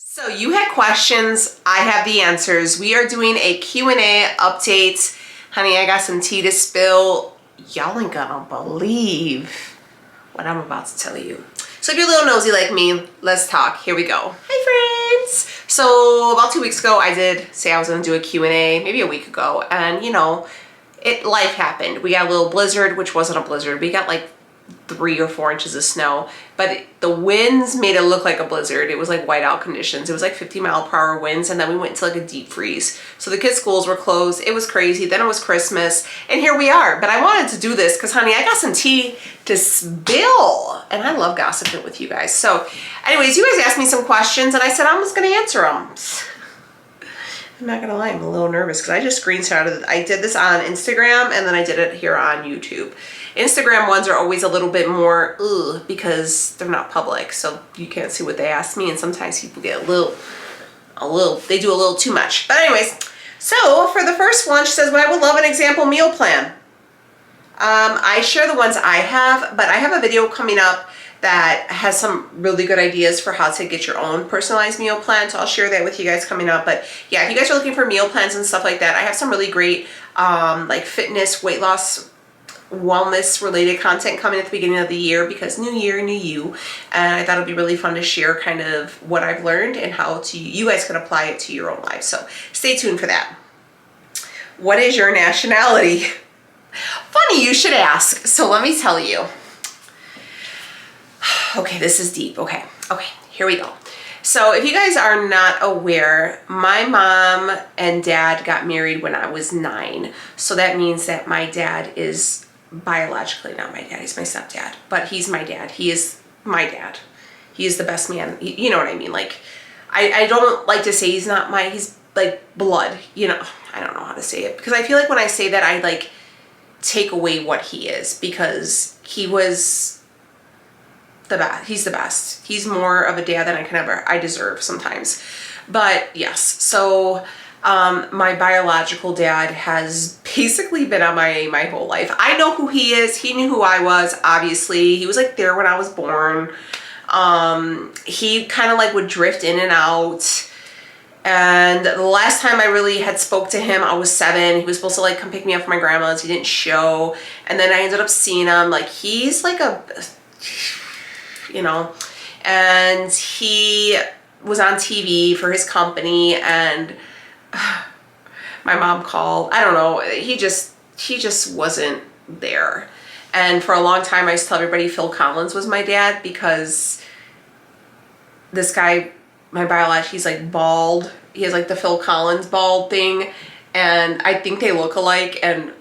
So you had questions, I have the answers. We are doing a Q&A update. Honey, I got some tea to spill. Y'all ain't gonna believe what I'm about to tell you. So if you're a little nosy like me, let's talk. Here we go. Hi friends. So about 2 weeks ago, I did say I was gonna do a Q&A, maybe a week ago. And you know, life happened. We got a little blizzard, which wasn't a blizzard. We got like 3 or 4 inches of snow, but the winds made it look like a blizzard. It was like whiteout conditions. It was like 50-mile-per-hour winds, and then we went into like a deep freeze. So the kids' schools were closed. It was crazy. Then it was Christmas, and here we are. But I wanted to do this because, honey, I got some tea to spill, and I love gossiping with you guys. So anyways, you guys asked me some questions, and I said I'm just gonna answer them. I'm not gonna lie, I'm a little nervous because I just screenshotted it. I did this on Instagram, and then I did it here on YouTube. Instagram ones are always a little bit more because they're not public, so you can't see what they asked me, and sometimes people get they do a little too much. But anyways, so for the first one, she says, well, I would love an example meal plan. I share the ones I have, but I have a video coming up that has some really good ideas for how to get your own personalized meal plan. So I'll share that with you guys coming up. But yeah, if you guys are looking for meal plans and stuff like that, I have some really great like fitness, weight loss, wellness related content coming at the beginning of the year, because new year, new you. And I thought it'd be really fun to share kind of what I've learned and how you guys can apply it to your own life. So stay tuned for that. What is your nationality? Funny you should ask. So let me tell you. Okay, this is deep. Okay, here we go. So if you guys are not aware, my mom and dad got married when I was 9. So that means that my dad is biologically not my dad. He's my stepdad, but he's my dad. He is my dad. He is the best man. You know what I mean? Like, I don't like to say he's like blood, you know. I don't know how to say it, because I feel like when I say that, I like take away what he is, because he was the best. He's the best. He's more of a dad than I deserve sometimes. But yes, so my biological dad has basically been on my whole life. I know who he is. He knew who I was, obviously. He was like there when I was born. He kind of like would drift in and out. And the last time I really had spoke to him, I was 7. He was supposed to like come pick me up from my grandma's. He didn't show. And then I ended up seeing him. Like, he's like you know, and he was on TV for his company, and my mom called. I don't know, he just wasn't there. And for a long time I used to tell everybody Phil Collins was my dad, because this guy, my biologist, he's like bald. He has like the Phil Collins bald thing, and I think they look alike, and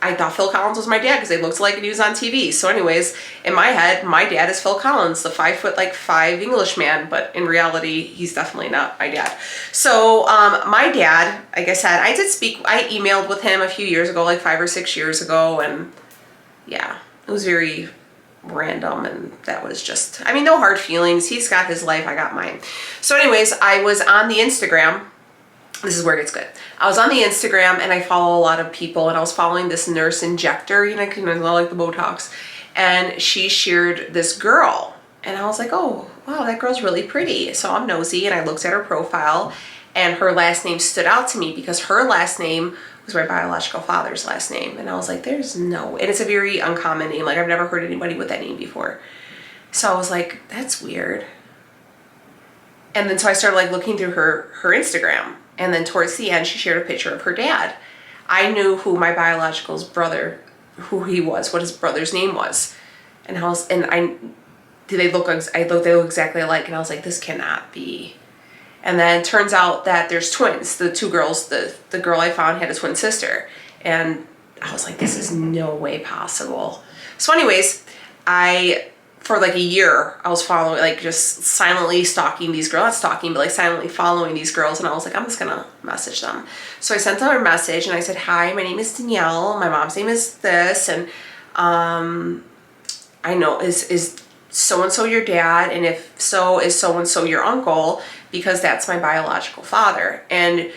I thought Phil Collins was my dad because they looked alike and he was on TV. So anyways, in my head, my dad is Phil Collins, the 5'5" Englishman, but in reality, he's definitely not my dad. So my dad, like I said, I emailed with him a few years ago, like 5 or 6 years ago, and yeah, it was very random, and that was just, I mean, no hard feelings. He's got his life, I got mine. So anyways, I was on the Instagram. This is where it gets good. I was on the Instagram, and I follow a lot of people, and I was following this nurse injector, you know, like the Botox, and she shared this girl, and I was like, oh, wow, that girl's really pretty. So I'm nosy, and I looked at her profile, and her last name stood out to me because her last name was my biological father's last name. And I was like, there's no, and it's a very uncommon name. Like, I've never heard anybody with that name before. So I was like, that's weird. And then so I started like looking through her Instagram. And then towards the end, she shared a picture of her dad. I knew who my biological's brother, who he was, what his brother's name was. And they look exactly alike. And I was like, this cannot be. And then it turns out that there's twins. The 2 girls, the girl I found had a twin sister. And I was like, this is no way possible. So anyways, for like a year, I was following, like just silently stalking these girls, not stalking, but like silently following these girls. And I was like, I'm just gonna message them. So I sent them a message, and I said, hi, my name is Danielle. My mom's name is this. And I know, is so-and-so your dad? And if so, is so-and-so your uncle? Because that's my biological father. And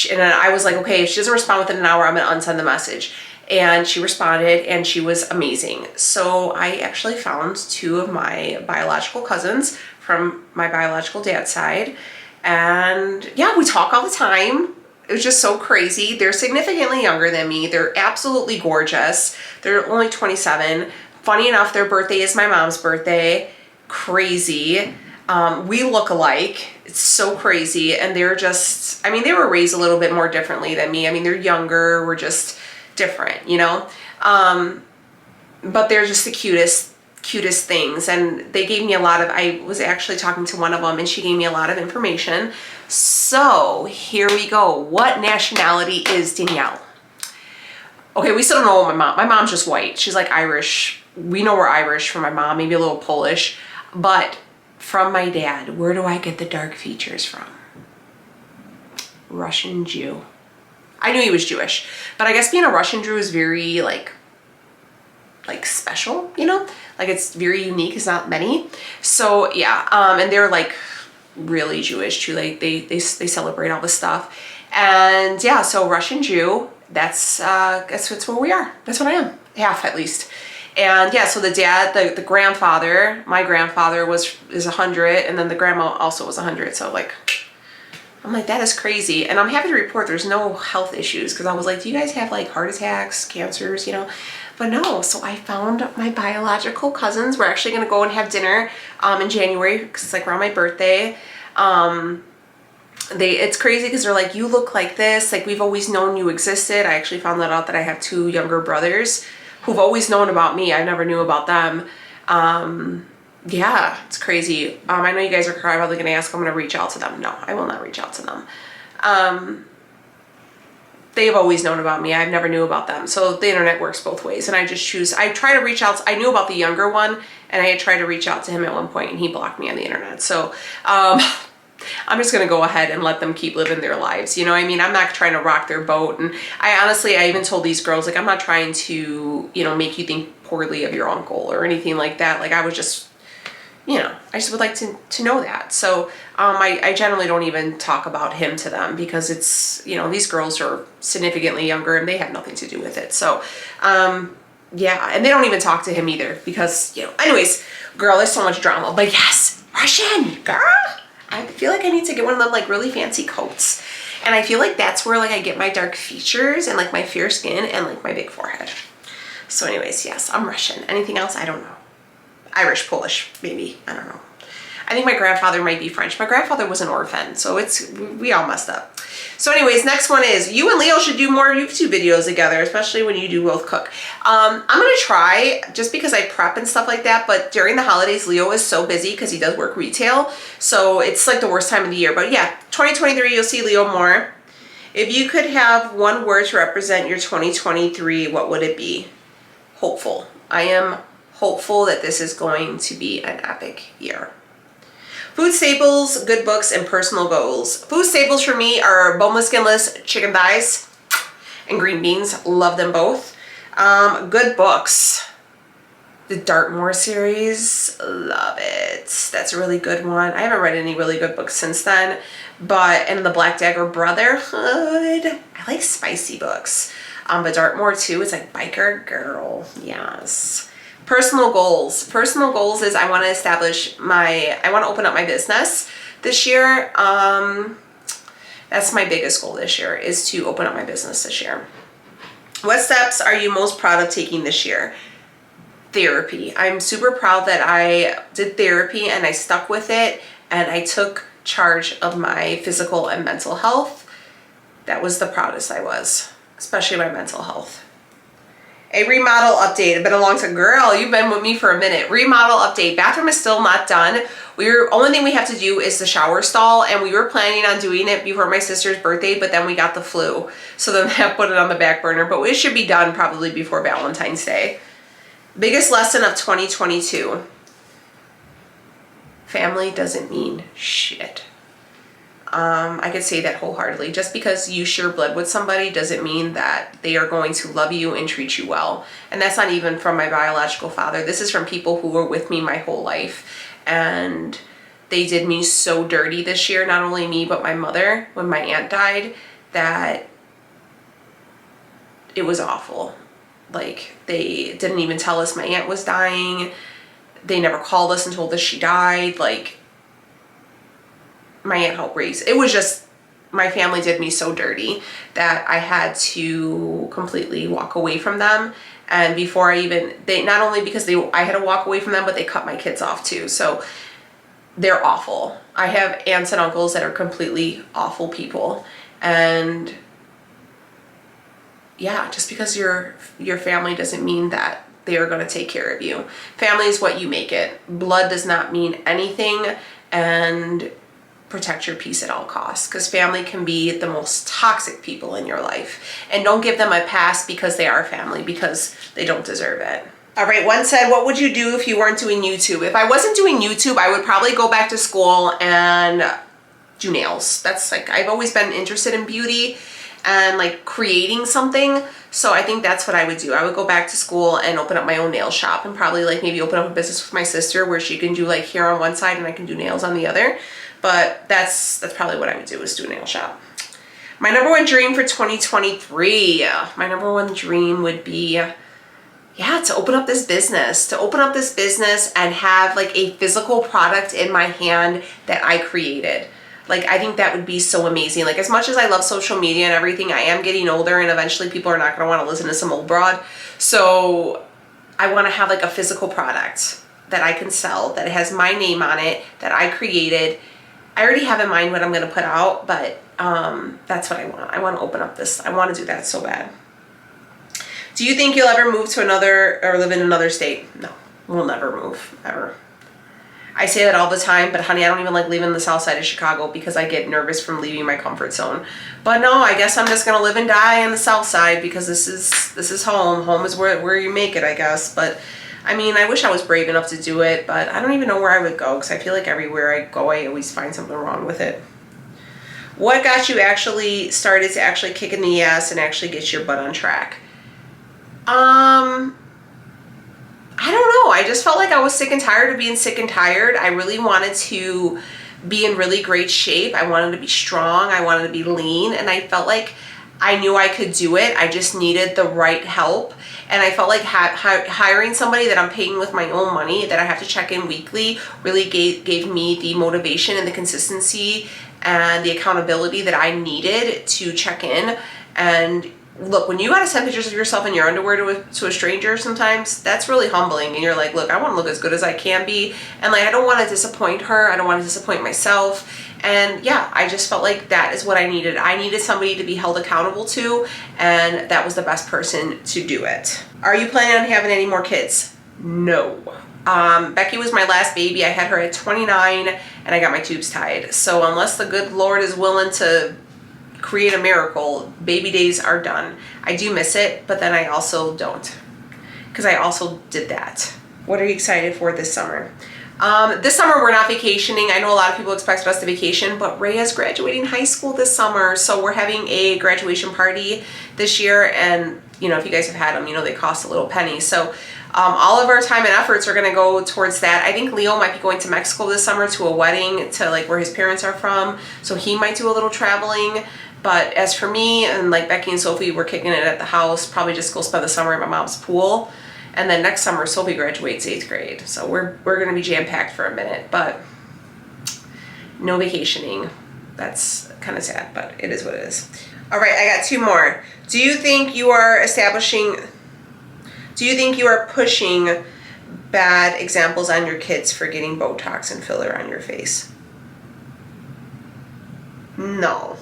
then I was like, okay, if she doesn't respond within an hour, I'm gonna unsend the message. And she responded, and she was amazing. So I actually found 2 of my biological cousins from my biological dad's side. And yeah, we talk all the time. It was just so crazy. They're significantly younger than me. They're absolutely gorgeous. They're only 27. Funny enough, their birthday is my mom's birthday. Crazy. We look alike. It's so crazy. And they're just, I mean, they were raised a little bit more differently than me. I mean, they're younger. We're just different, you know? But they're just the cutest things. And they gave me a lot of, I was actually talking to one of them and she gave me a lot of information. So here we go. What nationality is Danielle? Okay, we still don't know my mom. My mom's just white. She's like Irish. We know we're Irish from my mom, maybe a little Polish. But from my dad, where do I get the dark features from? Russian Jew. I knew he was Jewish, but I guess being a Russian Jew is very like special, you know? Like it's very unique. It's not many. So yeah, and they're like really Jewish too. Like they celebrate all this stuff. And yeah, so Russian Jew, that's where we are. That's what I am, half at least. And yeah, so the dad, the grandfather, my grandfather is 100, and then the grandma also was 100. So like, I'm like, that is crazy. And I'm happy to report there's no health issues, because I was like, do you guys have like heart attacks, cancers, you know? But no, so I found my biological cousins. We're actually gonna go and have dinner in January, because it's like around my birthday. It's crazy because they're like, you look like this, like we've always known you existed. I actually found that out, that I have 2 younger brothers who've always known about me. I never knew about them. Yeah, it's crazy. I know you guys are probably gonna ask if I'm gonna reach out to them. No, I will not reach out to them. They've always known about me. I've never knew about them. So the internet works both ways, and I just choose, I try to reach out. I knew about the younger one, and I had tried to reach out to him at one point, and he blocked me on the internet. So I'm just gonna go ahead and let them keep living their lives. You know what I mean? I'm not trying to rock their boat. And I even told these girls, like, I'm not trying to, you know, make you think poorly of your uncle or anything like that. Like, I was just, you know, I just would like to know that. So I generally don't even talk about him to them, because it's, you know, these girls are significantly younger and they have nothing to do with it. So yeah, and they don't even talk to him either, because, you know, anyways, girl, there's so much drama. But yes, Russian, girl. I feel like I need to get one of them like really fancy coats. And I feel like that's where like I get my dark features and like my fair skin and like my big forehead. So anyways, yes, I'm Russian. Anything else? I don't know. Irish, Polish, maybe. I don't know. I think my grandfather might be French. My grandfather was an orphan, so we all messed up. So anyways, next one is, you and Leo should do more YouTube videos together, especially when you do both cook. I'm gonna try, just because I prep and stuff like that, but during the holidays, Leo is so busy because he does work retail, so it's like the worst time of the year. But yeah, 2023, you'll see Leo more. If you could have one word to represent your 2023, what would it be? Hopeful. I am hopeful that this is going to be an epic year. Food staples, good books, and personal goals. Food staples for me are boneless, skinless chicken thighs and green beans. Love them both. Good books. The Dartmoor series. Love it. That's a really good one. I haven't read any really good books since then. And the Black Dagger Brotherhood. I like spicy books. But Dartmoor too. It's like biker girl. Yes. Personal goals. Personal goals is I want to I want to open up my business this year. That's my biggest goal this year, is to open up my business this year. What steps are you most proud of taking this year? Therapy. I'm super proud that I did therapy and I stuck with it, and I took charge of my physical and mental health. That was the proudest I was, especially my mental health. A remodel update. It's been a long time. Girl, you've been with me for a minute. Remodel update. Bathroom is still not done. Only thing we have to do is the shower stall, and we were planning on doing it before my sister's birthday, but then we got the flu. So then I put it on the back burner, but it should be done probably before Valentine's Day. Biggest lesson of 2022. Family doesn't mean shit. I could say that wholeheartedly. Just because you share blood with somebody doesn't mean that they are going to love you and treat you well. And that's not even from my biological father. This is from people who were with me my whole life. And they did me so dirty this year, not only me, but my mother, when my aunt died, that it was awful. Like, they didn't even tell us my aunt was dying. They never called us and told us she died. Like, my aunt helped raise. It was just, my family did me so dirty that I had to completely walk away from them. And before I even, not only because I had to walk away from them, but they cut my kids off too. So they're awful. I have aunts and uncles that are completely awful people. And yeah, just because your family doesn't mean that they are going to take care of you. Family is what you make it. Blood does not mean anything, and protect your peace at all costs, because family can be the most toxic people in your life. And don't give them a pass because they are family, because they don't deserve it. All right, one said, what would you do if you weren't doing YouTube? If I wasn't doing YouTube, I would probably go back to school and do nails. That's like, I've always been interested in beauty and like creating something. So I think that's what I would do. I would go back to school and open up my own nail shop, and probably like maybe open up a business with my sister where she can do like hair on one side and I can do nails on the other. But that's probably what I would do, is do a nail shop. My number one dream for 2023, my number one dream would be, yeah, to open up this business, and have like a physical product in my hand that I created. Like, I think that would be so amazing. Like, as much as I love social media and everything, I am getting older, and eventually people are not going to want to listen to some old broad. So I want to have like a physical product that I can sell, that has my name on it, that I created. I already have in mind what I'm going to put out, but that's what I want. I want to open up this. I want to do that so bad. Do you think you'll ever move to another, or live in another state? No, we'll never move, ever. I say that all the time, but honey, I don't even like leaving the south side of Chicago because I get nervous from leaving my comfort zone. But no, I guess I'm just gonna live and die on the south side, because this is home. Home is where you make it, I guess. But I mean, I wish I was brave enough to do it, but I don't even know where I would go, because I feel like everywhere I go, I always find something wrong with it. What got you actually started to actually kick in the ass and actually get your butt on track? I don't know. I just felt like I was sick and tired of being sick and tired. I really wanted to be in really great shape. I wanted to be strong. I wanted to be lean. And I felt like I knew I could do it. I just needed the right help. And I felt like hiring somebody that I'm paying with my own money, that I have to check in weekly, really gave me the motivation and the consistency and the accountability that I needed to check in. And look, when you gotta send pictures of yourself in your underwear to a stranger, sometimes that's really humbling. And you're like, look, I want to look as good as I can be, and like, I don't want to disappoint her. I don't want to disappoint myself. And yeah, I just felt like that is what I needed. I needed somebody to be held accountable to, and that was the best person to do it. Are you planning on having any more kids? No. Becky was my last baby. I had her at 29, and I got my tubes tied. So unless the good Lord is willing to create a miracle, baby days are done. I do miss it, but then I also don't, because I also did that. What are you excited for this summer? This summer we're not vacationing. I know a lot of people expect us to vacation, but Rhea's graduating high school this summer, so we're having a graduation party this year, and you know, if you guys have had them, you know they cost a little penny. So all of our time and efforts are going to go towards that. I think Leo might be going to Mexico this summer to a wedding, to like where his parents are from, so he might do a little traveling. But as for me and like Becky and Sophie, we're kicking it at the house, probably just go spend the summer at my mom's pool. And then next summer, Sophie graduates 8th grade. So we're going to be jam-packed for a minute, but no vacationing. That's kind of sad, but it is what it is. All right, I got two more. Do you think you are pushing bad examples on your kids for getting Botox and filler on your face? No.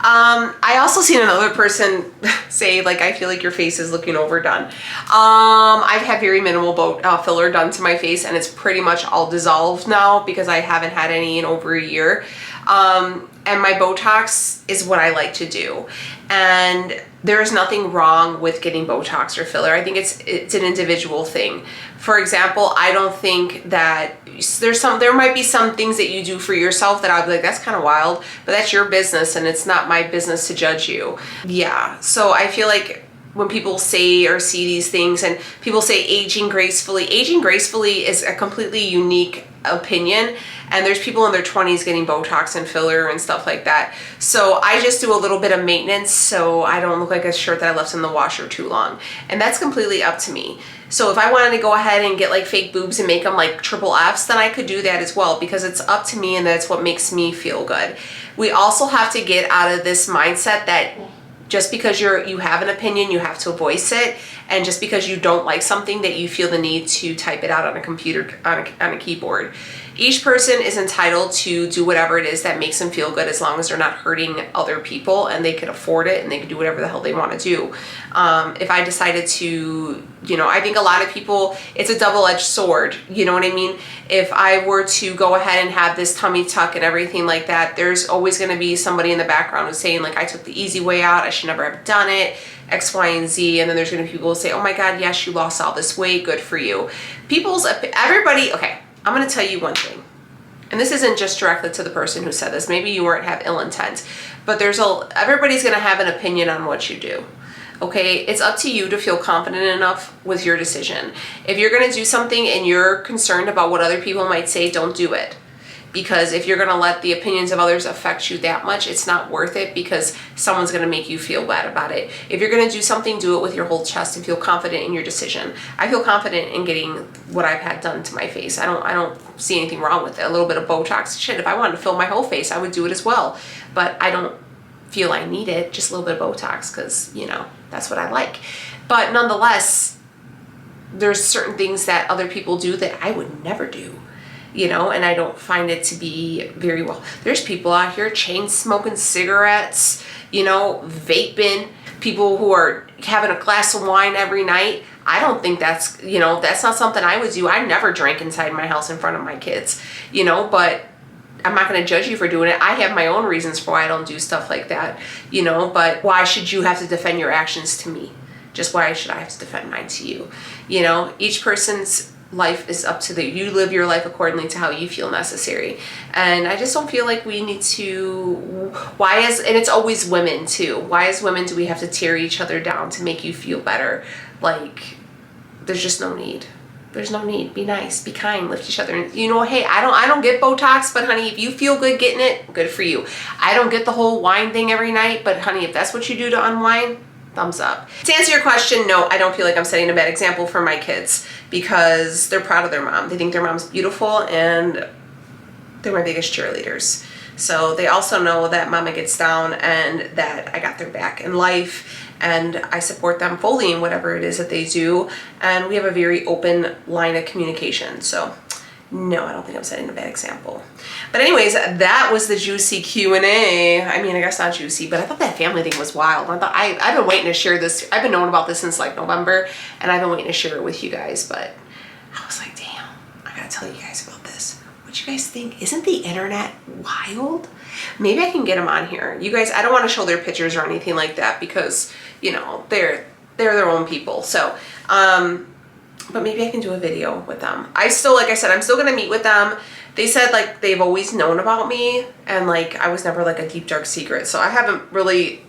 I also seen another person say, like, I feel like your face is looking overdone. I've had very minimal filler done to my face, and it's pretty much all dissolved now because I haven't had any in over a year. And my Botox is what I like to do. And there is nothing wrong with getting Botox or filler. I think it's an individual thing. For example, I don't think that there might be some things that you do for yourself that I'll be like, that's kind of wild, but that's your business and it's not my business to judge you. Yeah, so I feel like when people say or see these things and people say aging gracefully is a completely unique opinion, and there's people in their 20s getting Botox and filler and stuff like that. So I just do a little bit of maintenance so I don't look like a shirt that I left in the washer too long, and that's completely up to me. So if I wanted to go ahead and get like fake boobs and make them like triple Fs, then I could do that as well, because it's up to me and that's what makes me feel good. We also have to get out of this mindset that just because you have an opinion, you have to voice it, and just because you don't like something that you feel the need to type it out on a computer, on a keyboard. Each person is entitled to do whatever it is that makes them feel good, as long as they're not hurting other people and they can afford it and they can do whatever the hell they want to do. If I decided to, you know, I think a lot of people, it's a double-edged sword, you know what I mean? If I were to go ahead and have this tummy tuck and everything like that, there's always going to be somebody in the background who's saying like, I took the easy way out, I should never have done it, X, Y, and Z. And then there's going to be people who say, oh my God, yes, you lost all this weight, good for you. Everybody, okay, I'm going to tell you one thing. And this isn't just directly to the person who said this. Maybe you weren't have ill intent, but everybody's going to have an opinion on what you do. Okay, it's up to you to feel confident enough with your decision. If you're going to do something and you're concerned about what other people might say, don't do it. Because if you're going to let the opinions of others affect you that much, it's not worth it, because someone's going to make you feel bad about it. If you're going to do something, do it with your whole chest and feel confident in your decision. I feel confident in getting what I've had done to my face. I don't see anything wrong with it. A little bit of Botox, shit, if I wanted to fill my whole face, I would do it as well. But I don't feel I need it, just a little bit of Botox, because, you know, that's what I like. But nonetheless, there's certain things that other people do that I would never do. You know, and I don't find it to be very well. There's people out here chain smoking cigarettes, you know, vaping, people who are having a glass of wine every night. I don't think that's, you know, that's not something I would do. I never drank inside my house in front of my kids, you know, but I'm not going to judge you for doing it. I have my own reasons for why I don't do stuff like that, you know, but why should you have to defend your actions to me? Just why should I have to defend mine to you? You know, each person's life is up to you live your life accordingly to how you feel necessary. And I just don't feel like we need to, and it's always women too. Why as women do we have to tear each other down to make you feel better? Like, there's just no need. There's no need. Be nice, be kind, lift each other. You know, hey, I don't get Botox, but honey, if you feel good getting it, good for you. I don't get the whole wine thing every night, but honey, if that's what you do to unwind, thumbs up. To answer your question, no, I don't feel like I'm setting a bad example for my kids, because they're proud of their mom. They think their mom's beautiful, and they're my biggest cheerleaders. So they also know that mama gets down and that I got their back in life, and I support them fully in whatever it is that they do. And we have a very open line of communication. So no, I don't think I'm setting a bad example. But anyways, that was the juicy Q&A. I mean, I guess not juicy, but I thought that family thing was wild. I've been waiting to share this. I've been knowing about this since like November, and I've been waiting to share it with you guys. But I was like, damn, I gotta tell you guys about this. What you guys think? Isn't the internet wild? Maybe I can get them on here. You guys, I don't want to show their pictures or anything like that, because, you know, they're their own people. So, but maybe I can do a video with them. I still, like I said, I'm still gonna meet with them. They said like they've always known about me, and like I was never like a deep dark secret. So I haven't really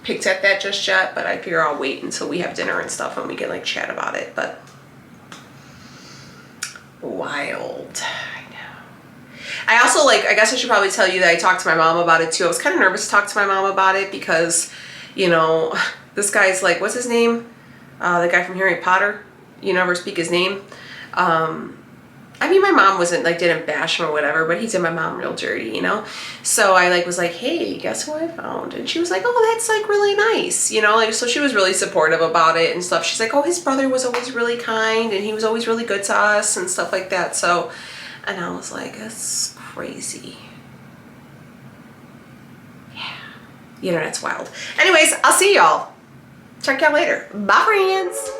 picked at that just yet, but I figure I'll wait until we have dinner and stuff and we can like chat about it. But wild. I know. I also I guess I should probably tell you that I talked to my mom about it too. I was kind of nervous to talk to my mom about it because, you know, this guy's like, what's his name? The guy from Harry Potter. You never speak his name. I mean, my mom wasn't didn't bash him or whatever, but he did my mom real dirty, you know? So I was like, hey, guess who I found? And she was like, oh, that's really nice, you know? So she was really supportive about it and stuff. She's like, oh, his brother was always really kind and he was always really good to us and stuff like that. So, and I was like, that's crazy. Yeah. The internet's wild. Anyways, I'll see y'all. Check y'all later. Bye, friends.